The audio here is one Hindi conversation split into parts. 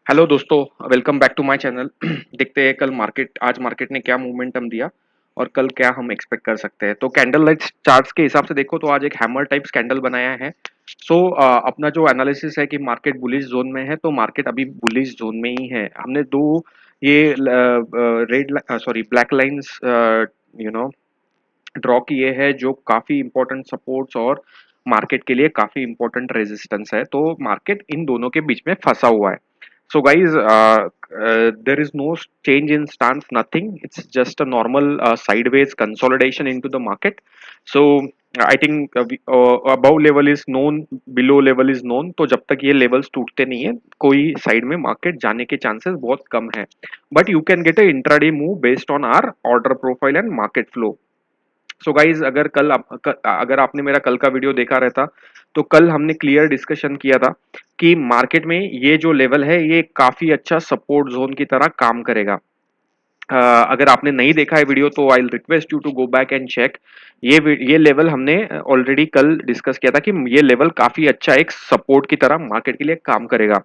हेलो दोस्तों, welcome back to my channel. देखते हैं कल मार्केट आज मार्केट ने क्या मोमेंटम दिया और कल क्या हम एक्सपेक्ट कर सकते हैं। तो कैंडल लाइट चार्ट्स के हिसाब से देखो तो आज एक हैमर टाइप्स कैंडल बनाया है। अपना जो एनालिसिस है कि मार्केट बुलिश जोन में है, तो मार्केट अभी बुलिश जोन में ही है। हमने दो ये red sorry black lines you know draw किए हैं जो काफी इंपॉर्टेंट सपोर्ट्स और मार्केट के लिए काफी इंपॉर्टेंट रेजिस्टेंस है। तो मार्केट इन दोनों के बीच में फंसा हुआ है। So guys, there is no change in stance, nothing. It's just a normal sideways consolidation into the market. So I think above level is known, below level is known. तो जब तक ये levels टूटते नहीं है, कोई साइड में मार्केट जाने के चांसेस बहुत कम है। But you can get a intraday move based on our order profile and market flow. So guys, अगर आपने मेरा कल का वीडियो देखा रहता तो कल हमने क्लियर डिस्कशन किया था कि मार्केट में ये जो लेवल है ये काफी अच्छा सपोर्ट जोन की तरह काम करेगा। अगर आपने नहीं देखा है वीडियो तो I request you to go back and check. ये लेवल हमने ऑलरेडी कल डिस्कस किया था कि ये लेवल काफी अच्छा एक सपोर्ट की तरह मार्केट के लिए काम करेगा।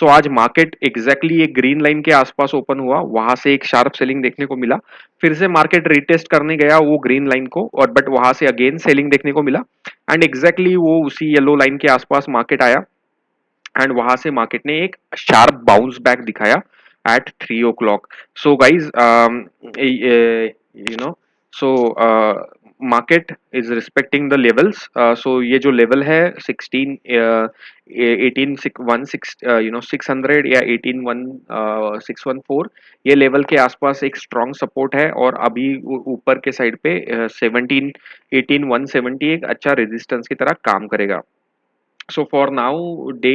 आज मार्केट एग्जैक्टली एक ग्रीन लाइन के आसपास ओपन हुआ, वहां से एक शार्प सेलिंग देखने को मिला। फिर से मार्केट रिटेस्ट करने गया वो ग्रीन लाइन को, और बट वहां से अगेन सेलिंग देखने को मिला। एंड एग्जैक्टली वो उसी येलो लाइन के आसपास मार्केट आया, एंड वहां से मार्केट ने एक शार्प बाउंस बैक दिखाया at 3 o'clock. So guys, you know so market is respecting the levels. ये जो लेवल है 16 18 1 6 600 या 18 1 614, ये लेवल के आसपास एक स्ट्रॉन्ग सपोर्ट है। और अभी ऊपर के साइड पे 17 18 170 एक अच्छा रेजिस्टेंस की तरह काम करेगा। For now day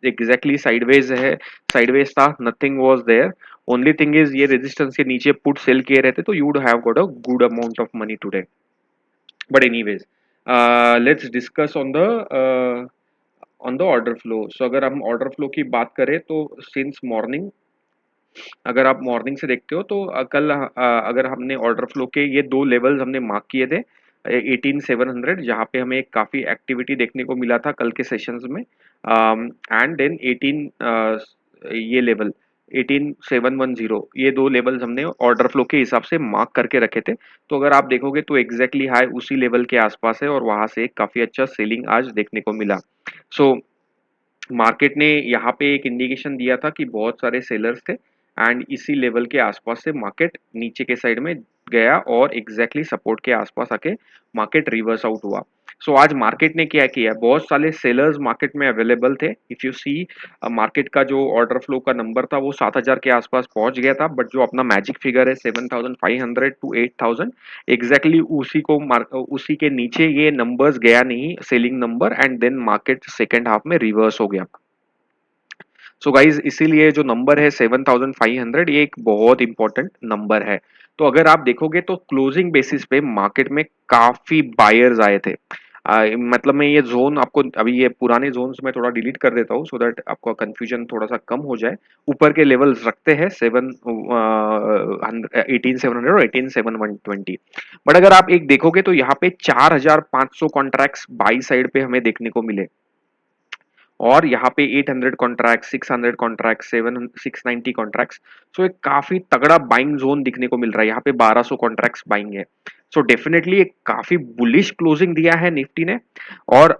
exactly sideways है, साइडवेज था, nothing was there. Only thing is ये रेजिस्टेंस के नीचे पुट सेल किए रहते तो you would have got a good amount of money today. But anyways, let's discuss on the order flow. So अगर हम ऑर्डर फ्लो की बात करें तो सिंस मॉर्निंग, अगर आप मॉर्निंग से देखते हो तो अगर हमने ऑर्डर फ्लो के ये दो लेवल्स हमने मार्क किए थे 18,700, जहाँ पे हमें काफी एक्टिविटी देखने को मिला था कल के सेशंस में। एंड देन 18 ये लेवल 18,710, ये दो लेवल्स हमने ऑर्डर फ्लो के हिसाब से मार्क करके रखे थे। तो अगर आप देखोगे तो एग्जैक्टली हाई उसी लेवल के आसपास है, और वहां से काफी अच्छा सेलिंग आज देखने को मिला। सो मार्केट ने यहाँ पे एक इंडिकेशन दिया था कि बहुत सारे सेलर्स थे, एंड इसी लेवल के आसपास से मार्केट नीचे के साइड में गया और एग्जैक्टली सपोर्ट के आसपास आके मार्केट रिवर्स आउट हुआ। आज मार्केट ने क्या किया, बहुत सारे सेलर्स मार्केट में अवेलेबल थे। इफ यू सी, मार्केट का जो ऑर्डर फ्लो का नंबर था वो 7,000 के आसपास पहुंच गया था, बट जो अपना मैजिक फिगर है 7,500 टू 8,000, एग्जैक्टली उसी के नीचे ये नंबर्स गया नहीं, selling number, and then market second half में रिवर्स हो गया। गाइज, इसीलिए जो नंबर है 7,500 ये एक बहुत इंपॉर्टेंट नंबर है। तो अगर आप देखोगे तो क्लोजिंग बेसिस पे मार्केट में काफी बायर्स आए थे। मतलब मैं ये जोन आपको अभी ये पुराने जोन्स में थोड़ा डिलीट कर देता हूँ, सो दैट आपका कंफ्यूजन थोड़ा सा कम हो जाए। ऊपर के लेवल्स रखते हैं 18,700 और 18,720। बट अगर आप एक देखोगे तो यहाँ पे 4,500 कॉन्ट्रैक्ट्स बाई साइड पे हमें देखने को मिले, और यहाँ पे 800 कॉन्ट्रैक्ट, 600 कॉन्ट्रैक्ट, 690 कॉन्ट्रैक्ट्स। एक काफी तगड़ा बाइंग जोन दिखने को मिल रहा है। यहाँ पे 1200 कॉन्ट्रैक्ट्स बाइंग है। डेफिनेटली एक काफी बुलिश क्लोजिंग दिया है निफ्टी ने। और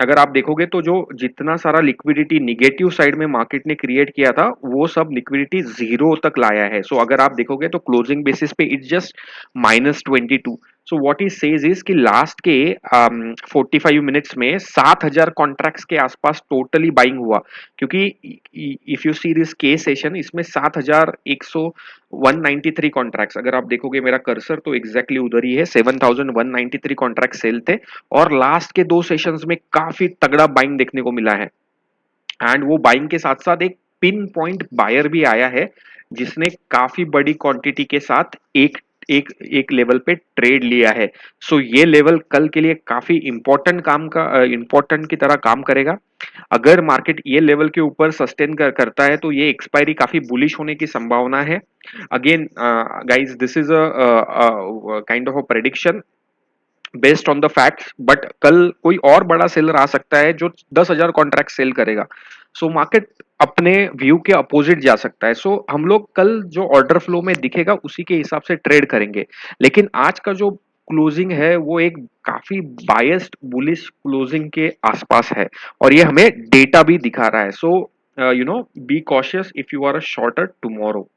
अगर आप देखोगे तो जो जितना सारा लिक्विडिटी निगेटिव साइड में मार्केट ने क्रिएट किया था वो सब लिक्विडिटी जीरो तक लाया है। अगर आप देखोगे तो क्लोजिंग बेसिस पे it's just -22। What he says is कि लास्ट के 45 मिनट्स में 7,000 कॉन्ट्रैक्ट्स के आसपास टोटली बाइंग हुआ। क्योंकि इफ यू सी दिस के सेशन, इसमें 7,193 कॉन्ट्रैक्ट्स, अगर आप देखोगे मेरा कर्सर तो एग्जैक्टली उधर ही है, 7,193 कॉन्ट्रैक्ट सेल थे। और लास्ट के दो सेशंस में काफी तगड़ा बाइंग देखने को मिला है। एंड वो बाइंग के साथ साथ एक पिन पॉइंट बायर भी आया है, जिसने काफी बड़ी क्वांटिटी के साथ एक एक एक लेवल पे ट्रेड लिया है। ये लेवल कल के लिए काफी इंपॉर्टेंट की तरह काम करेगा। अगर मार्केट ये लेवल के ऊपर सस्टेन करता है तो ये एक्सपायरी काफी बुलिश होने की संभावना है। Again guys, this is a kind of a prediction based on the facts, but कल कोई और बड़ा सेलर आ सकता है जो 10,000 कॉन्ट्रैक्ट सेल करेगा। मार्केट अपने व्यू के अपोजिट जा सकता है। सो हम लोग कल जो ऑर्डर फ्लो में दिखेगा उसी के हिसाब से ट्रेड करेंगे, लेकिन आज का जो क्लोजिंग है वो एक काफी बायस्ड बुलिश क्लोजिंग के आसपास है, और ये हमें डेटा भी दिखा रहा है। So be cautious if you are a shorter tomorrow.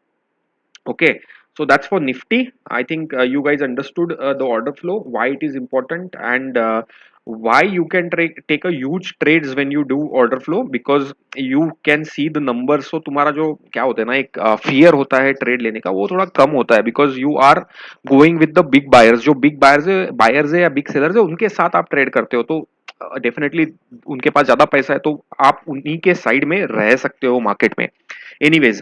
Okay, so that's for Nifty. I think you guys understood the order flow, why it is important, and why you can take a huge trades when you do order flow, because you can see the numbers. So तुम्हारा जो क्या होता है ना, एक fear होता है ट्रेड लेने का, वो थोड़ा कम होता है, because you are going with the big buyers. जो big buyers है या big sellers है, उनके साथ आप ट्रेड करते हो, तो डेफिनेटली उनके पास ज्यादा पैसा है, तो आप उन्हीं के साइड में रह सकते हो मार्केट में। एनीवेज,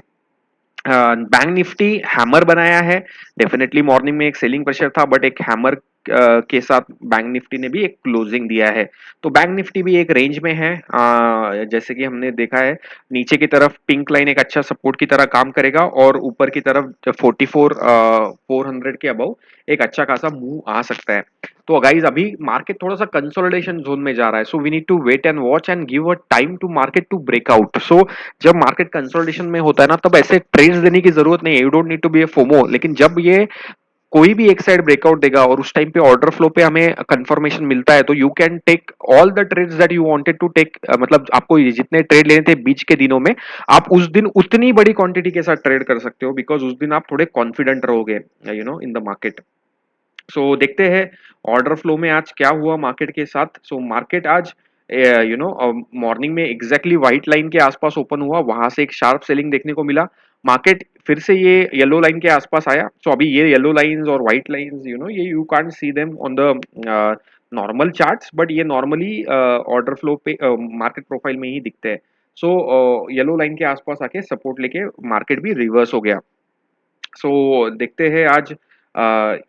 बैंक निफ्टी हैमर बनाया है। डेफिनेटली मॉर्निंग में एक सेलिंग प्रेशर था, बट एक हैमर के साथ बैंक निफ्टी ने भी एक क्लोजिंग दिया है। तो बैंक निफ्टी भी एक रेंज में है, जैसे कि हमने देखा है, नीचे की तरफ पिंक लाइन एक अच्छा सपोर्ट की तरह काम करेगा, और ऊपर की तरफ 400 के अबव एक अच्छा खासा मूव आ सकता है। तो गाइज अभी मार्केट थोड़ा सा कंसोलिडेशन जोन में जा रहा है, so we need to wait and watch and give a time to market to break out. So जब मार्केट कंसोलिडेशन में होता है ना, तब ऐसे ट्रेड्स देने की जरूरत नहीं है, you don't need to be a FOMO. लेकिन जब ये कोई भी एक साइड ब्रेकआउट देगा और उस टाइम पे ऑर्डर फ्लो पे हमें कंफर्मेशन मिलता है, तो you can take all the trades that you wanted to take. मतलब आपको जितने ट्रेड लेने थे बीच के दिनों में, आप उस दिन उतनी बड़ी क्वांटिटी के साथ ट्रेड कर सकते हो, बिकॉज उस दिन आप थोड़े कॉन्फिडेंट रहोगे इन द मार्केट। सो देखते हैं ऑर्डर फ्लो में आज क्या हुआ मार्केट के साथ। सो मार्केट आज मॉर्निंग में एग्जैक्टली व्हाइट लाइन के आसपास ओपन हुआ, वहां से एक शार्प सेलिंग देखने को मिला। मार्केट फिर से ये येलो लाइन के आसपास आया। सो अभी ये येलो लाइंस और व्हाइट लाइंस, ये you can't see them on the normal charts, but ये नॉर्मली ऑर्डर फ्लो पे मार्केट प्रोफाइल में ही दिखते हैं। सो येलो लाइन के आसपास आके सपोर्ट लेके मार्केट भी रिवर्स हो गया। सो देखते हैं आज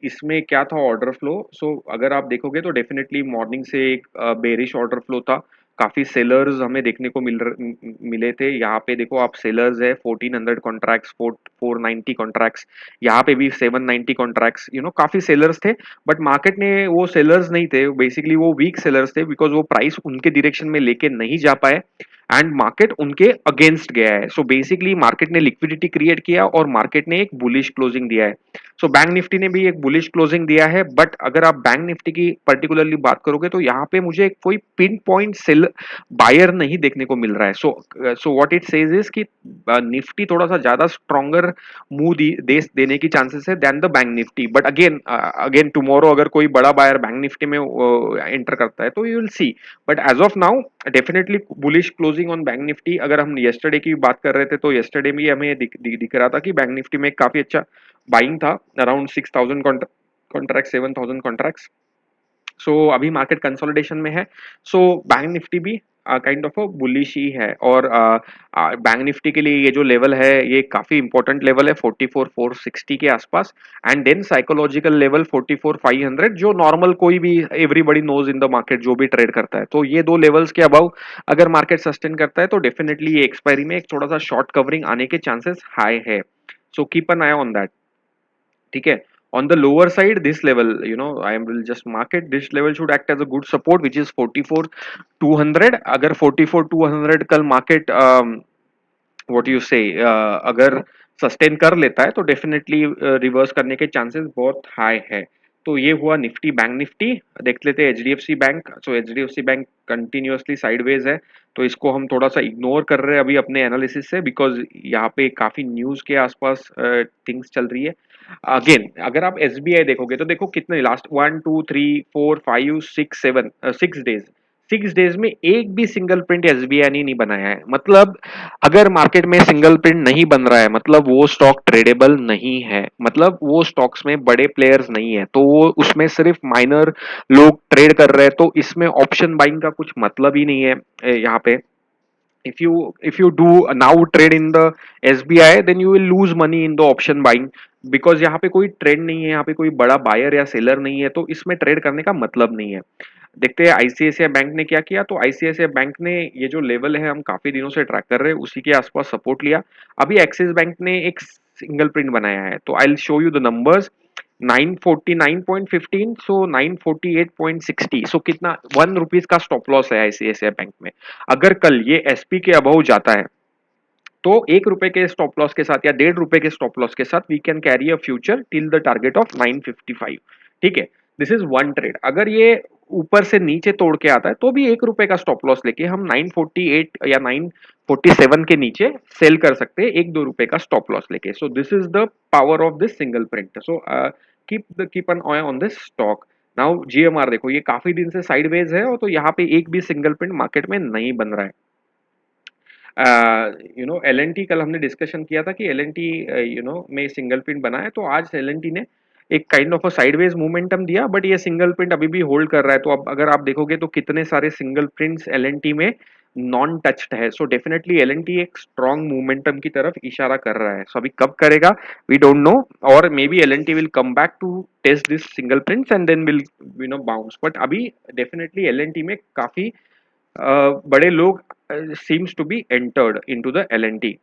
इसमें क्या था ऑर्डर फ्लो। सो अगर आप देखोगे तो डेफिनेटली मॉर्निंग से एक बेरिश ऑर्डर फ्लो था। काफी सेलर्स हमें देखने को मिले थे। यहाँ पे देखो आप, सेलर्स है 1400 कॉन्ट्रैक्ट्स, 490 कॉन्ट्रैक्ट्स, यहाँ पे भी 790 कॉन्ट्रैक्ट्स, काफी सेलर्स थे। बट मार्केट ने वो सेलर्स नहीं थे, बेसिकली वो वीक सेलर्स थे, बिकॉज वो प्राइस उनके डायरेक्शन में लेके नहीं जा पाए, एंड मार्केट उनके अगेंस्ट गया है। सो बेसिकली मार्केट ने लिक्विडिटी क्रिएट किया और मार्केट ने एक बुलिश क्लोजिंग दिया है। सो बैंक निफ्टी ने भी एक बुलिश क्लोजिंग दिया है, बट अगर आप बैंक निफ्टी की पर्टिकुलरली बात करोगे तो यहाँ पे मुझे कोई पिन पॉइंट सेल बायर नहीं देखने को मिल रहा है। So what it says is कि निफ्टी थोड़ा सा ज्यादा स्ट्रॉन्गर मूव देने की चांसेस है than the bank Nifty. But again again tomorrow अगर कोई बड़ा बायर बैंक निफ्टी में एंटर करता है तो you will see. But as of now definitely bullish closing on bank Nifty. अगर हम येस्टरडे की बात कर रहे थे तो येस्टरडे में हमें दिख रहा था कि बैंक निफ्टी में काफी अच्छा बाइंग था, अराउंड 6000 कॉन्ट्रैक्ट, 7000 कॉन्ट्रैक्ट्स। सो अभी मार्केट कंसोलिडेशन में है। सो बैंक निफ्टी भी काइंड ऑफ अ बुलिश ही है, और बैंक निफ्टी के लिए ये जो लेवल है ये काफी इंपॉर्टेंट लेवल है, 44460 के आसपास। एंड देन साइकोलॉजिकल लेवल 44500, जो नॉर्मल कोई भी everybody knows in the market जो भी ट्रेड करता है। तो ये दो लेवल्स के अबाउ अगर मार्केट सस्टेन करता है तो डेफिनेटली ये एक्सपायरी में एक थोड़ा सा शॉर्ट कवरिंग आने के चांसेस हाई है। So keep an eye on that. ठीक है। On the lower side, this level, I will just mark it, this level should act as a good support, which is 44,200। अगर 44,200 कल मार्केट व्हाट यू से अगर सस्टेन कर लेता है तो डेफिनेटली रिवर्स करने के चांसेस बहुत हाई है। तो ये हुआ निफ्टी बैंक निफ्टी। देख लेते हैं एचडीएफसी बैंक। सो एचडीएफसी बैंक कंटिन्यूअसली साइडवेज है, तो इसको हम थोड़ा सा इग्नोर कर रहे हैं अभी अपने एनालिसिस से, बिकॉज यहाँ पे काफी न्यूज के आसपास थिंग्स चल रही है। अगेन अगर आप एसबीआई देखोगे तो देखो कितने लास्ट 1 2 3 4 5 6 7 6 डेज, 6 डेज में एक भी सिंगल प्रिंट एसबीआई ने नहीं बनाया है। मतलब अगर मार्केट में सिंगल प्रिंट नहीं बन रहा है, मतलब वो स्टॉक ट्रेडेबल नहीं है, मतलब वो स्टॉक्स में बड़े प्लेयर्स नहीं है, तो वो उसमें सिर्फ माइनर लोग ट्रेड कर रहे हैं, तो इसमें ऑप्शन बाइंग का कुछ मतलब ही नहीं है यहाँ पे। if you do now trade in the SBI, then you will lose money in the option buying, because यहाँ पे कोई ट्रेंड नहीं है, यहाँ पे कोई बड़ा बायर या सेलर नहीं है, तो इसमें ट्रेड करने का मतलब नहीं है। देखते हैं आईसीआईसीआई बैंक ने क्या किया। तो आईसीआईसीआई बैंक ने ये जो लेवल है हम काफी दिनों से ट्रैक कर रहे हैं, उसी के आसपास सपोर्ट लिया। अभी एक्सिस बैंक ने एक सिंगल प्रिंट बनाया है, तो I will show you the numbers. 949.15, सो 948.60, सो कितना 1 रुपीज का स्टॉप लॉस है आईसीआईसीआई बैंक में। अगर कल ये एसपी के अबव जाता है तो 1 रुपए के स्टॉप लॉस के साथ या 1.5 रुपए के स्टॉप लॉस के साथ we can carry a future till the target of 955। ठीक है, दिस इज वन ट्रेड। अगर ये ऊपर से नीचे तोड़ के आता है तो भी 1 रुपए का स्टॉप लॉस लेके हम 948 या 947 के नीचे सेल कर सकते हैं 1-2 रुपए का स्टॉप लॉस लेके। So this is the power of this single print. So keep an eye on this stock. Now GMR देखो, ये काफी दिन से साइडवेज है और तो यहाँ पे एक भी सिंगल प्रिंट मार्केट में नहीं बन रहा है। एल एन टी, कल हमने डिस्कशन किया था कि एल एन टी में सिंगल प्रिंट बना है, तो आज एल एन टी ने एक kind of a sideways momentum दिया, बट ये सिंगल प्रिंट अभी भी होल्ड कर रहा है। तो अब अगर आप देखोगे तो कितने सारे single prints L N T में नॉन टच्ड है। So definitely L N T एक स्ट्रॉन्ग मोमेंटम की तरफ इशारा कर रहा है। सो अभी कब करेगा वी डोंट नो, और maybe L N T will come back to test this single prints and then will bounce. But अभी डेफिनेटली एल एन टी में काफी बड़े लोग seems to be entered into the LNT.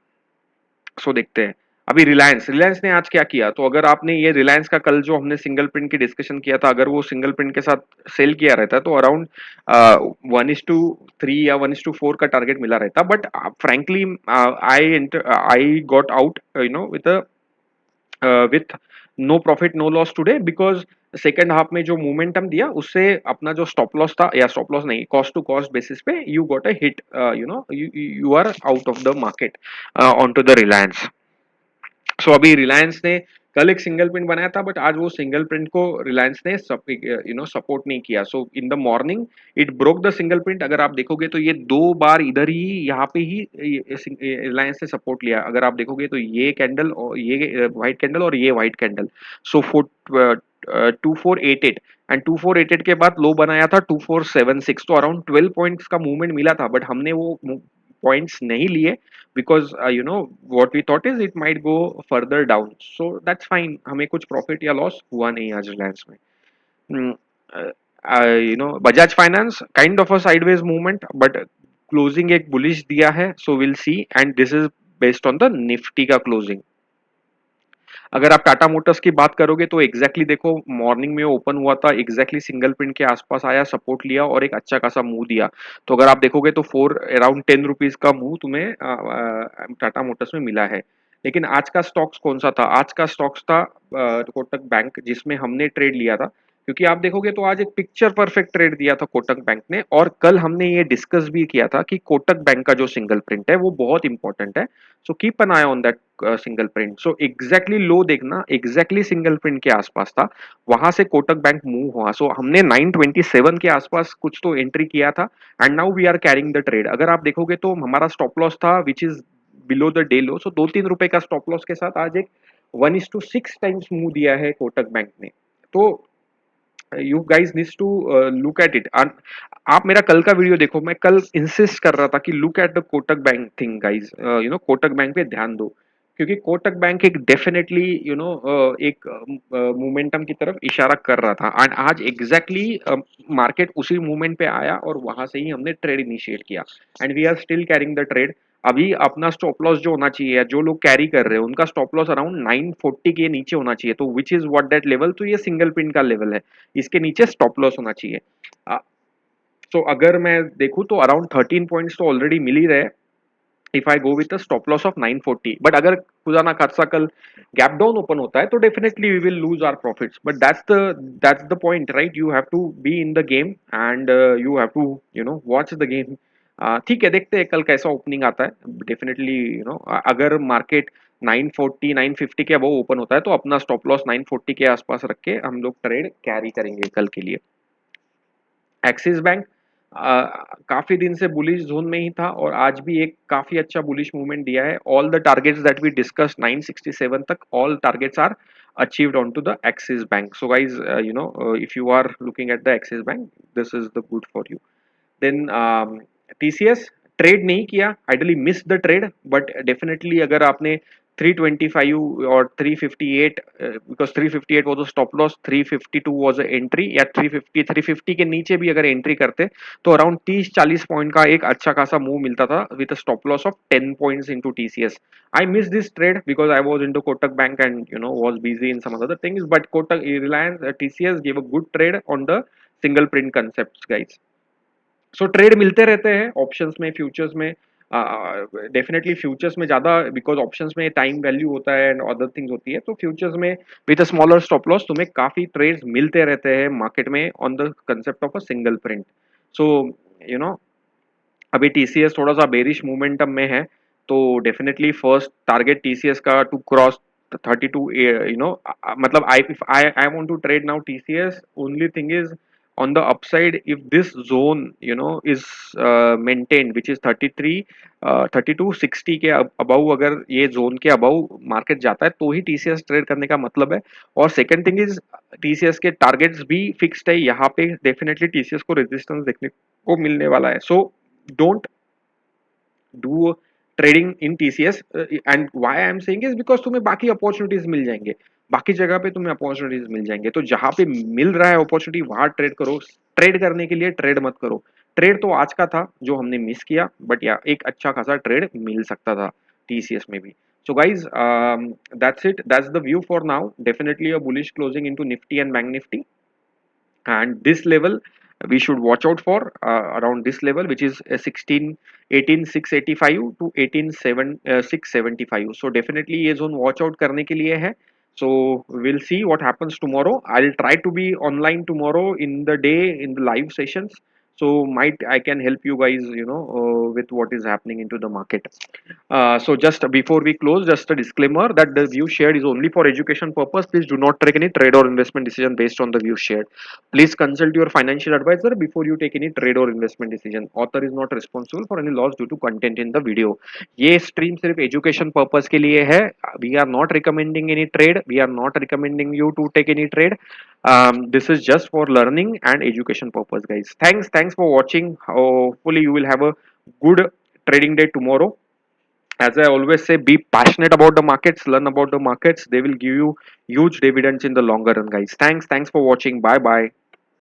So देखते हैं अभी रिलायंस, रिलायंस ने आज क्या किया। तो अगर आपने ये रिलायंस का कल जो हमने सिंगल प्रिंट की डिस्कशन किया था, अगर वो सिंगल प्रिंट के साथ सेल किया रहता तो अराउंड 1:3 या 1:4 का टारगेट मिला रहता। But frankly I got out with no profit no loss today, because second half में जो मोमेंटम दिया उससे अपना जो स्टॉप लॉस था, या स्टॉप लॉस नहीं, कॉस्ट टू कॉस्ट बेसिस पे you got a hit, you are out of the market on to the Reliance. So अभी रिलायंस ने कल एक सिंगल प्रिंट बनाया था, बट आज वो सिंगल प्रिंट को रिलायंस ने सपोर्ट नहीं किया। So in the morning it broke the single print. अगर आप देखोगे तो ये 2 बार इधर ही यहाँ पे ही रिलायंस ने सपोर्ट लिया। अगर आप देखोगे तो ये कैंडल और ये व्हाइट कैंडल और ये व्हाइट कैंडल। सो 2488 एंड 2488 के बाद लो बनाया था 2476। तो अराउंड 12 पॉइंट्स का मूवमेंट मिला था, बट हमने वो पॉइंट्स नहीं लिए, because what we thought is it might go further down, so that's fine। हमें कुछ प्रॉफिट या लॉस हुआ नहीं आज रिलायंस में। Bajaj finance kind of a sideways movement, but closing एक बुलिश दिया है। So will see, and this is based on the Nifty का क्लोजिंग। अगर आप टाटा मोटर्स की बात करोगे तो एग्जैक्टली देखो, मॉर्निंग में ओपन हुआ था, एग्जैक्टली सिंगल प्रिंट के आसपास आया, सपोर्ट लिया और एक अच्छा खासा मूव दिया। तो अगर आप देखोगे तो अराउंड 10 रुपीज का मूव तुम्हें टाटा मोटर्स में मिला है। लेकिन आज का स्टॉक्स कौन सा था? आज का स्टॉक्स था कोटक बैंक, जिसमें हमने ट्रेड लिया था। क्योंकि आप देखोगे तो आज एक पिक्चर परफेक्ट ट्रेड दिया था कोटक बैंक ने, और कल हमने ये डिस्कस भी किया था कि कोटक बैंक का जो सिंगल प्रिंट है वो बहुत इंपॉर्टेंट है। So keep an eye on that single print. So exactly low देखना, एग्जैक्टली सिंगल प्रिंट के आसपास था, वहां से कोटक बैंक मूव हुआ। सो हमने 927 के आसपास कुछ तो एंट्री किया था, and now we are carrying the trade. अगर आप देखोगे तो हमारा स्टॉप लॉस था which is below the day low. So 2-3 रुपए का स्टॉप लॉस के साथ आज एक 1:6 टाइम्स मूव दिया है कोटक बैंक ने। तो you guys needs to look at it. आप मेरा कल का वीडियो देखो, मैं कल इंसिस्ट कर रहा था कि look at the Kotak bank thing guys, Kotak bank पे ध्यान दो, क्योंकि कोटक बैंक एक डेफिनेटली एक मोमेंटम की तरफ इशारा कर रहा था, एंड आज एग्जैक्टली मार्केट उसी मूवमेंट पे आया और वहां से ही हमने ट्रेड इनिशिएट किया, and we are still carrying the trade. अभी अपना स्टॉप लॉस जो होना चाहिए, जो लोग कैरी कर रहे हैं उनका स्टॉप लॉस अराउंड 940 के नीचे होना चाहिए। तो which is what that level, तो ये सिंगल पिन का लेवल है, इसके नीचे स्टॉप लॉस होना चाहिए। तो अगर मैं देखूं तो अराउंड 13 पॉइंट्स तो ऑलरेडी मिल ही रहे if I go with stop loss of 940। But अगर खुदा ना खासा कल गैप डाउन ओपन होता है तो definitely we will lose our profits, but that's the point, right? You have to be in the game and you have to watch the game. ठीक है, देखते हैं कल कैसा ओपनिंग आता है। डेफिनेटली अगर मार्केट 940 950 के अबव ओपन होता है तो अपना स्टॉप लॉस 940 के आसपास रख के हम लोग ट्रेड कैरी करेंगे कल के लिए। एक्सिस बैंक काफी दिन से बुलिश जोन में ही था और आज भी एक काफी अच्छा बुलिश मूवमेंट दिया है। All the targets that we discuss 967 तक, all targets are achieved onto the Axis Bank. So guys, if you are looking at the Axis Bank, this is the good for you. Then TCS trade नहीं किया, ideally miss the trade, but definitely अगर आपने 325 और 358, because 358 was a stop loss, 352 was a entry, या 350 के नीचे भी अगर एंट्री करते तो अराउंड 30-40 पॉइंट का एक अच्छा खासा मूव मिलता था with a stop loss of 10 points into TCS. I miss this trade because I was into Kotak bank and was busy in some other things, but Kotak Reliance TCS give a good trade on the single print concepts guys. So trade मिलते रहते हैं ऑप्शंस में, फ्यूचर्स में। डेफिनेटली फ्यूचर्स में ज़्यादा, बिकॉज ऑप्शंस में टाइम वैल्यू होता है एंड अदर थिंग्स होती है, तो फ्यूचर्स में with a smaller stop loss तुम्हें काफ़ी ट्रेड्स मिलते रहते हैं मार्केट में on the concept of a single print. So you know अभी टीसीएस थोड़ा सा बेरिश मोमेंटम में है, तो डेफिनेटली फर्स्ट टारगेट टीसीएस का टू क्रॉस 32, मतलब I want to trade now TCS. Only thing is on the upside, if this zone is maintained, which is 33 32 60 के अबव, अगर ये जोन के अबव मार्केट जाता है तो ही टीसीएस ट्रेड करने का मतलब है. और सेकंड थिंग इज टीसीएस के टारगेट्स भी फिक्स्ड है यहाँ पे, डेफिनेटली टीसीएस को रेजिस्टेंस देखने को मिलने वाला है. सो don't do trading in TCS. And why I am saying is because तुम्हें बाकी अपॉर्चुनिटीज मिल जाएंगे, बाकी जगह पे तुम्हें अपॉर्चुनिटीज मिल जाएंगे, तो जहां पे मिल रहा है अपॉर्चुनिटी वहां ट्रेड करो. ट्रेड करने के लिए ट्रेड मत करो. ट्रेड तो आज का था जो हमने मिस किया, बट या एक अच्छा खासा ट्रेड मिल सकता था टीसीएस में भी. So guys, that's it. That's the view for now. Definitely a bullish closing into Nifty and Bank Nifty. And this level we should watch out for, around this level, which is 16 18 685 to 18 7 675. So definitely ये zone watch out करने के लिए है. So we'll see what happens tomorrow. I'll try to be online tomorrow in the day in the live sessions, so might I can help you guys, with what is happening into the market. So just before we close, just a disclaimer that the view shared is only for education purpose. Please do not take any trade or investment decision based on the view shared. Please consult your financial advisor before you take any trade or investment decision. Author is not responsible for any loss due to content in the video. ये stream सिर्फ education purpose के लिए है. We are not recommending any trade. We are not recommending you to take any trade. This is just for learning and education purpose, guys. Thanks for watching. Hopefully you will have a good trading day tomorrow. As I always say, be passionate about the markets, learn about the markets. They will give you huge dividends in the longer run, guys. Thanks for watching. Bye bye.